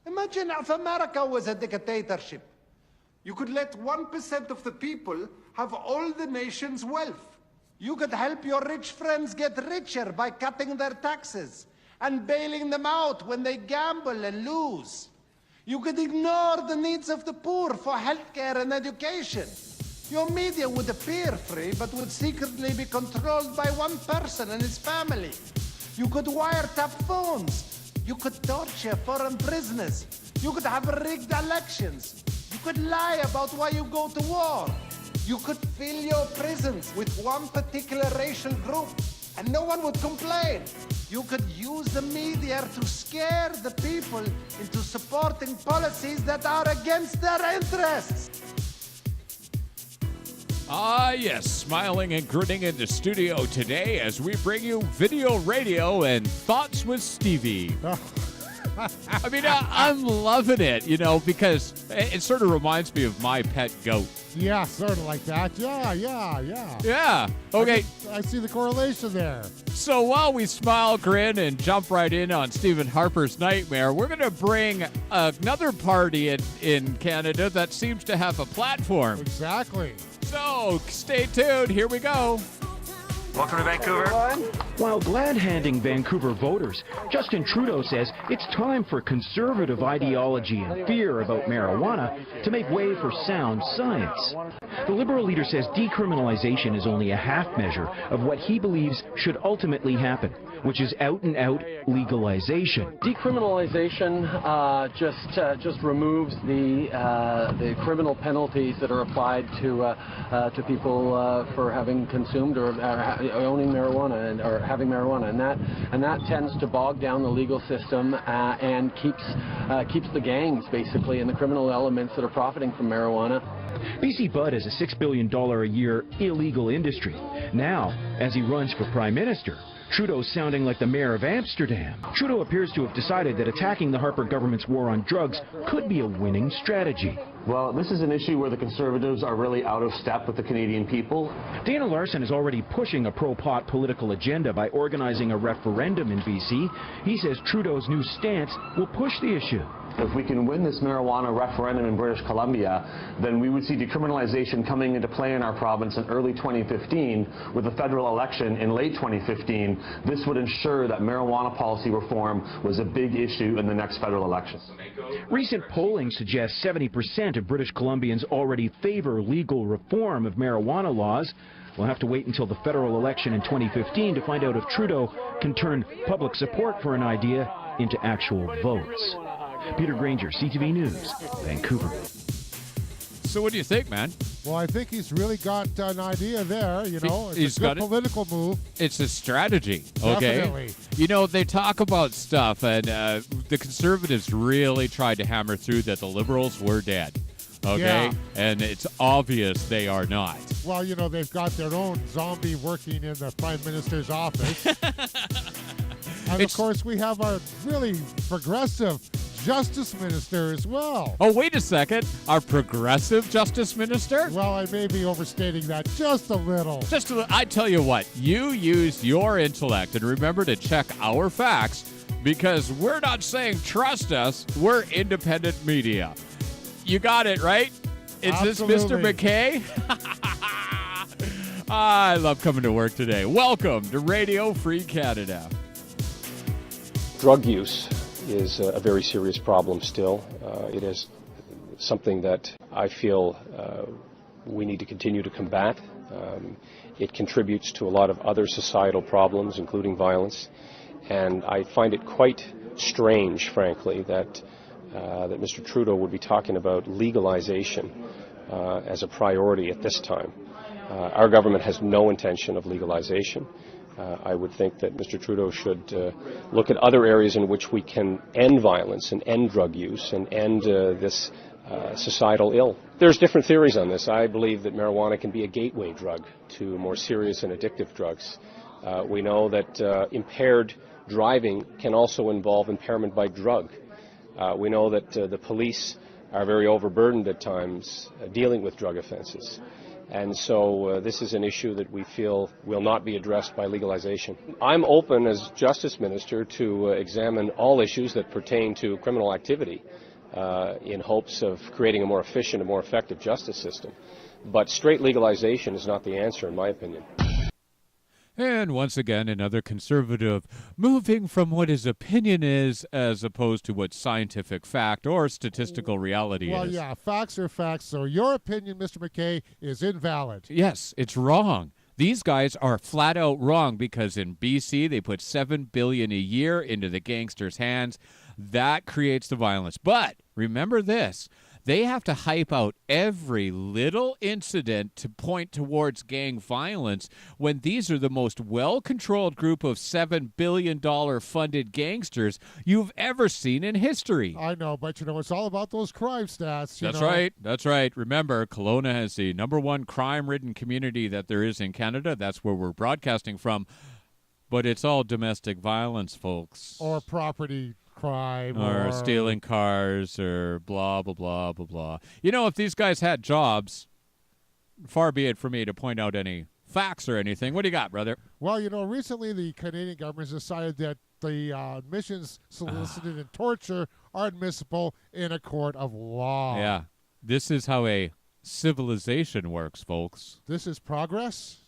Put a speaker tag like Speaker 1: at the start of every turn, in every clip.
Speaker 1: Imagine if America was a dictatorship. You could let 1% of the people have all the nation's wealth. You could help your rich friends get richer by cutting their taxes and bailing them out when they gamble and lose. You could ignore the needs of the poor for healthcare and education. Your media would appear free, but would secretly be controlled by one person and his family. You could wiretap phones. You could torture foreign prisoners. You could have rigged elections. You could lie about why you go to war. You could fill your prisons with one particular racial group, and no one would complain. You could use the media to scare the people into supporting policies that are against their interests.
Speaker 2: Ah, yes, smiling and grinning in the studio today as we bring you Video Radio and Thoughts with Stevie. I mean, I'm loving it, you know, because it sort of reminds me of my pet goat.
Speaker 3: Yeah, sort of like that. Yeah.
Speaker 2: Yeah, okay.
Speaker 3: I see the correlation there.
Speaker 2: So while we smile, grin, and jump right in on Stephen Harper's Nightmare, we're going to bring another party in Canada that seems to have a platform.
Speaker 3: Exactly.
Speaker 2: So stay tuned. Here we go.
Speaker 4: Welcome to Vancouver.
Speaker 5: While glad-handing Vancouver voters, Justin Trudeau says it's time for conservative ideology and fear about marijuana to make way for sound science. The Liberal leader says decriminalization is only a half measure of what he believes should ultimately happen, which is out-and-out legalization.
Speaker 6: Decriminalization just removes the criminal penalties that are applied to people for having consumed or owning marijuana or having marijuana, and that tends to bog down the legal system and keeps the gangs basically and the criminal elements that are profiting from marijuana.
Speaker 5: BC Bud is a $6 billion a year illegal industry. Now, as he runs for Prime Minister, Trudeau's sounding like the mayor of Amsterdam. Trudeau appears to have decided that attacking the Harper government's war on drugs could be a winning strategy.
Speaker 7: Well, this is an issue where the Conservatives are really out of step with the Canadian people.
Speaker 5: Dana Larson is already pushing a pro-pot political agenda by organizing a referendum in BC. He says Trudeau's new stance will push the issue.
Speaker 7: If we can win this marijuana referendum in British Columbia, then we would see decriminalization coming into play in our province in early 2015 with a federal election in late 2015. This would ensure that marijuana policy reform was a big issue in the next federal elections.
Speaker 5: Recent polling suggests 70% of British Columbians already favor legal reform of marijuana laws. We'll have to wait until the federal election in 2015 to find out if Trudeau can turn public support for an idea into actual votes. Peter Granger, CTV News, Vancouver.
Speaker 2: So what do you think, man?
Speaker 3: Well, I think he's really got an idea there, you know.
Speaker 2: He's
Speaker 3: a good political move.
Speaker 2: It's a strategy, okay?
Speaker 3: Definitely.
Speaker 2: You know, they talk about stuff, and the Conservatives really tried to hammer through that the Liberals were dead, okay?
Speaker 3: Yeah.
Speaker 2: And it's obvious they are not.
Speaker 3: Well, you know, they've got their own zombie working in the Prime Minister's office. And, of course, we have our really progressive Justice Minister as well.
Speaker 2: Oh, wait a second. Our progressive Justice Minister?
Speaker 3: Well, I may be overstating that just a little.
Speaker 2: I tell you what, you use your intellect and remember to check our facts because we're not saying trust us, we're independent media. You got it, right? Is
Speaker 3: Absolutely.
Speaker 2: this Mr. McKay? I love coming to work today. Welcome to Radio Free Canada.
Speaker 8: Drug use is a very serious problem still. It is something that I feel we need to continue to combat. It contributes to a lot of other societal problems, including violence. And I find it quite strange, frankly, that Mr. Trudeau would be talking about legalization as a priority at this time. Our government has no intention of legalization. I would think that Mr. Trudeau should look at other areas in which we can end violence and end drug use and end this societal ill. There's different theories on this. I believe that marijuana can be a gateway drug to more serious and addictive drugs. We know that impaired driving can also involve impairment by drug. We know that the police are very overburdened at times dealing with drug offenses. And so this is an issue that we feel will not be addressed by legalization. I'm open as Justice Minister to examine all issues that pertain to criminal activity in hopes of creating a more efficient and more effective justice system. But straight legalization is not the answer, in my opinion.
Speaker 2: And once again, another conservative moving from what his opinion is as opposed to what scientific fact or statistical reality is.
Speaker 3: Well, yeah, facts are facts. So your opinion, Mr. McKay, is invalid.
Speaker 2: Yes, it's wrong. These guys are flat out wrong because in BC they put $7 billion a year into the gangsters' hands. That creates the violence. But remember this. They have to hype out every little incident to point towards gang violence when these are the most well-controlled group of $7 billion funded gangsters you've ever seen in history.
Speaker 3: I know, but it's all about those crime stats.
Speaker 2: That's right. That's right. Remember, Kelowna has the #1 crime-ridden community that there is in Canada. That's where we're broadcasting from. But it's all domestic violence, folks.
Speaker 3: Or property crime.
Speaker 2: Or stealing cars or blah, blah, blah, blah, blah. If these guys had jobs, far be it for me to point out any facts or anything. What do you got, brother?
Speaker 3: Well, recently the Canadian government has decided that the admissions solicited in torture are admissible in a court of law.
Speaker 2: Yeah. This is how a civilization works, folks.
Speaker 3: This is progress?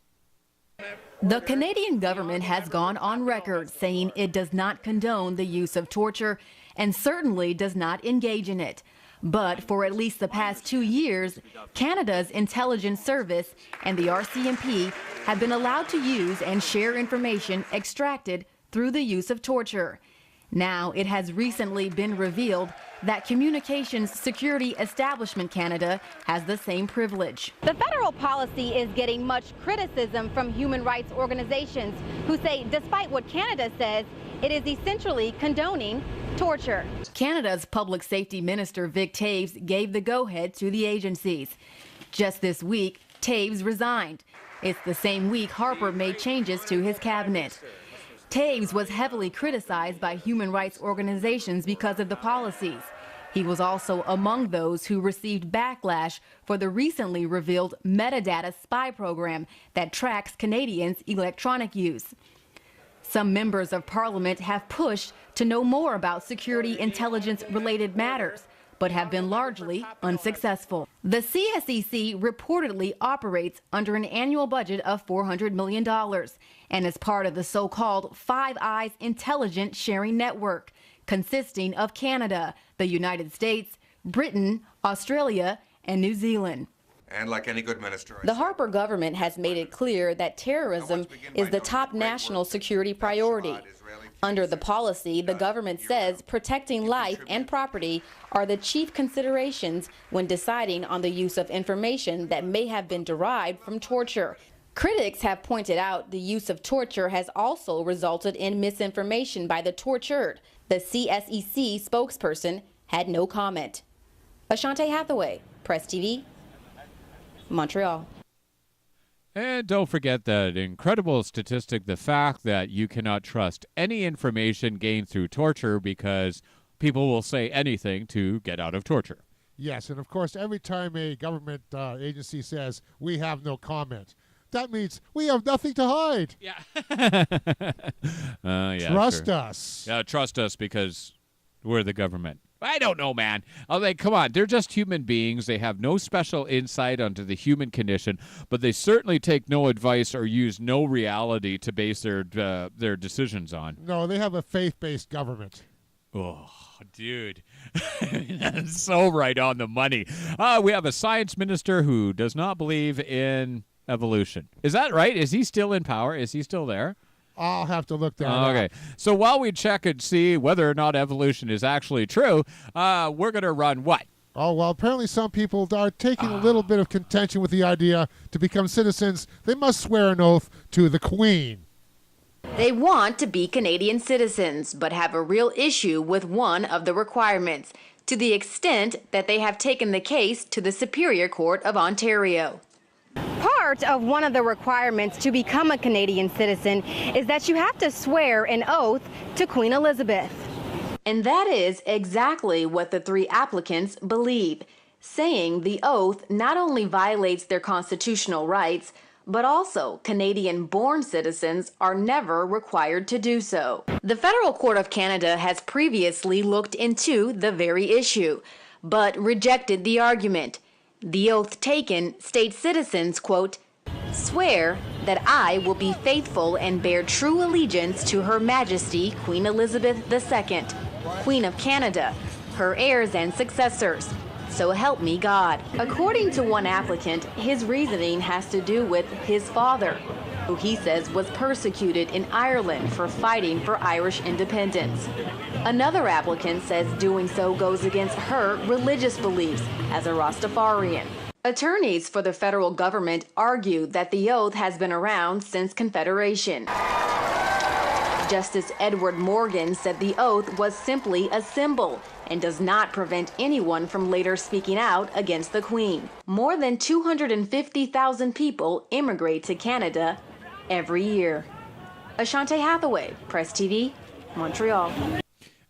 Speaker 9: The Canadian government has gone on record saying it does not condone the use of torture and certainly does not engage in it. But for at least the past 2 years, Canada's intelligence service and the RCMP have been allowed to use and share information extracted through the use of torture. Now, it has recently been revealed that Communications Security Establishment Canada has the same privilege.
Speaker 10: The federal policy is getting much criticism from human rights organizations who say, despite what Canada says, it is essentially condoning torture.
Speaker 9: Canada's Public Safety Minister Vic Taves gave the go-ahead to the agencies. Just this week, Taves resigned. It's the same week Harper made changes to his cabinet. Taves was heavily criticized by human rights organizations because of the policies. He was also among those who received backlash for the recently revealed metadata spy program that tracks Canadians' electronic use. Some members of Parliament have pushed to know more about security intelligence-related matters, but have been largely unsuccessful. The CSEC reportedly operates under an annual budget of $400 million and is part of the so-called Five Eyes Intelligence Sharing Network, consisting of Canada, the United States, Britain, Australia, and New Zealand.
Speaker 11: And like any good minister,
Speaker 9: the Harper government has made it clear that terrorism is the top national security priority. Under the policy, the government says protecting life and property are the chief considerations when deciding on the use of information that may have been derived from torture. Critics have pointed out the use of torture has also resulted in misinformation by the tortured. The CSEC spokesperson had no comment. Ashante Hathaway, Press TV, Montreal.
Speaker 2: And don't forget that incredible statistic, the fact that you cannot trust any information gained through torture because people will say anything to get out of torture.
Speaker 3: Yes, and of course, every time a government agency says, we have no comment, that means we have nothing to hide.
Speaker 2: Yeah.
Speaker 3: Trust us.
Speaker 2: Yeah, trust us because we're the government. I don't know, man. I'm like, come on. They're just human beings. They have no special insight onto the human condition, but they certainly take no advice or use no reality to base their decisions on.
Speaker 3: No, they have a faith-based government.
Speaker 2: Oh, dude. That's so right on the money. We have a science minister who does not believe in evolution. Is that right? Is he still in power? Is he still there?
Speaker 3: I'll have to look that up.
Speaker 2: Okay. So while we check and see whether or not evolution is actually true, we're going to run what?
Speaker 3: Oh, well, apparently some people are taking a little bit of contention with the idea to become citizens. They must swear an oath to the Queen.
Speaker 9: They want to be Canadian citizens, but have a real issue with one of the requirements, to the extent that they have taken the case to the Superior Court of Ontario.
Speaker 10: Part of one of the requirements to become a Canadian citizen is that you have to swear an oath to Queen Elizabeth.
Speaker 9: And that is exactly what the three applicants believe. saying the oath not only violates their constitutional rights, but also Canadian-born citizens are never required to do so. The Federal Court of Canada has previously looked into the very issue, but rejected the argument. The oath taken states citizens, quote, swear that I will be faithful and bear true allegiance to Her Majesty Queen Elizabeth II, Queen of Canada, her heirs and successors. So help me God. According to one applicant, his reasoning has to do with his father, who he says was persecuted in Ireland for fighting for Irish independence. Another applicant says doing so goes against her religious beliefs as a Rastafarian. Attorneys for the federal government argue that the oath has been around since Confederation. Justice Edward Morgan said the oath was simply a symbol and does not prevent anyone from later speaking out against the Queen. More than 250,000 people immigrate to Canada every year. Ashante Hathaway, Press TV, Montreal.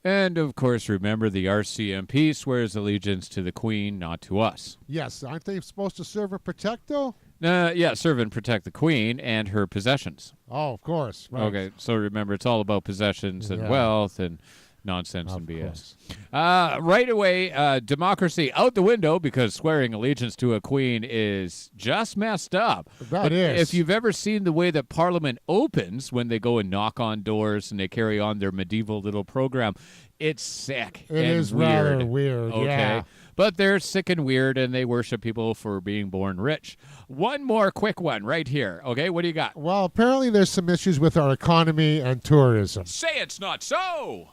Speaker 2: And, of course, remember the RCMP swears allegiance to the Queen, not to us.
Speaker 3: Yes, aren't they supposed to serve and protect, though?
Speaker 2: Yeah, serve and protect the Queen and her possessions.
Speaker 3: Oh, of course. Right.
Speaker 2: Okay, so remember, it's all about possessions and wealth and nonsense and BS. Right away, democracy out the window because swearing allegiance to a queen is just messed up.
Speaker 3: That is.
Speaker 2: If you've ever seen the way that Parliament opens when they go and knock on doors and they carry on their medieval little program, it's sick
Speaker 3: It
Speaker 2: and
Speaker 3: is
Speaker 2: weird.
Speaker 3: rather weird,
Speaker 2: Okay.
Speaker 3: yeah.
Speaker 2: But they're sick and weird, and they worship people for being born rich. One more quick one right here. Okay, what do you got?
Speaker 3: Well, apparently there's some issues with our economy and tourism.
Speaker 2: Say it's not so!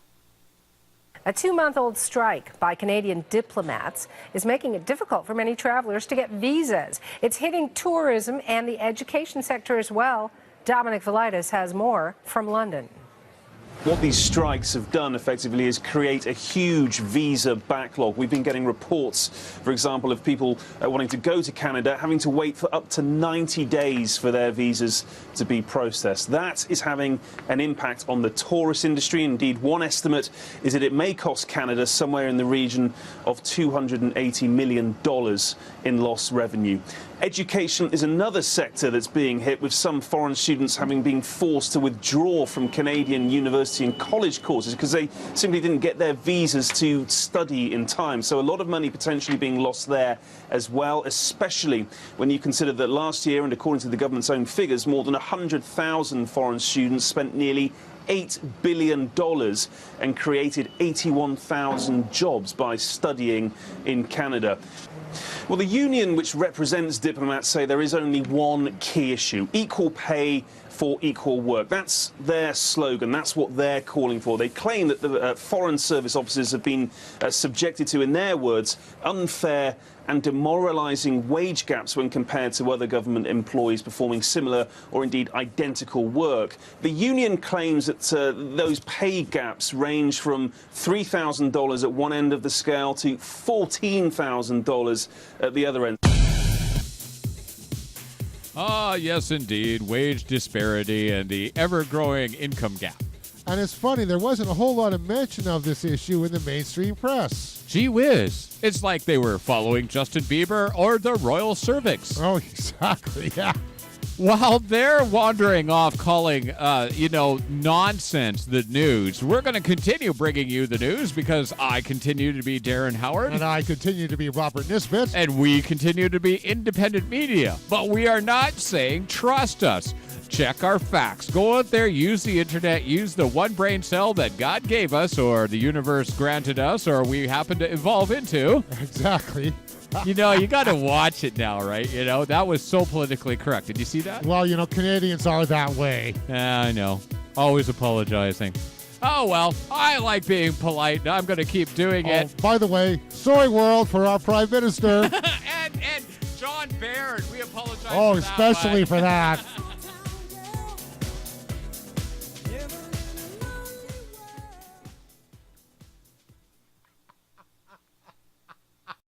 Speaker 12: A 2-month-old strike by Canadian diplomats is making it difficult for many travelers to get visas. It's hitting tourism and the education sector as well. Dominic Velitis has more from London.
Speaker 13: What these strikes have done effectively is create a huge visa backlog. We've been getting reports, for example, of people wanting to go to Canada having to wait for up to 90 days for their visas to be processed. That is having an impact on the tourist industry. Indeed, one estimate is that it may cost Canada somewhere in the region of $280 million in lost revenue. Education is another sector that's being hit, with some foreign students having been forced to withdraw from Canadian university and college courses because they simply didn't get their visas to study in time. So a lot of money potentially being lost there as well, especially when you consider that last year, and according to the government's own figures, more than 100,000 foreign students spent nearly $8 billion and created 81,000 jobs by studying in Canada. Well, the union which represents diplomats say there is only one key issue: equal pay for equal work. That's their slogan. That's what they're calling for. They claim that the foreign service officers have been subjected to, in their words, unfair and demoralising wage gaps when compared to other government employees performing similar or indeed identical work. The union claims that those pay gaps range from $3,000 at one end of the scale to $14,000 at the other end.
Speaker 2: Ah, yes, indeed. Wage disparity and the ever-growing income gap.
Speaker 3: And it's funny, there wasn't a whole lot of mention of this issue in the mainstream press.
Speaker 2: Gee whiz. It's like they were following Justin Bieber or the royal cervix.
Speaker 3: Oh, exactly, yeah.
Speaker 2: While they're wandering off calling, nonsense the news, we're going to continue bringing you the news because I continue to be Darren Howard.
Speaker 3: And I continue to be Robert Nisbet.
Speaker 2: And we continue to be independent media. But we are not saying trust us. Check our facts. Go out there, use the internet, use the one brain cell that God gave us or the universe granted us or we happen to evolve into.
Speaker 3: Exactly.
Speaker 2: You got to watch it now, right? That was so politically correct. Did you see that?
Speaker 3: Well, Canadians are that way.
Speaker 2: Yeah, I know. Always apologizing. Oh, well, I like being polite, and I'm going to keep doing it.
Speaker 3: By the way, sorry, world, for our Prime Minister.
Speaker 2: and John Baird, we apologize for that
Speaker 3: especially for that.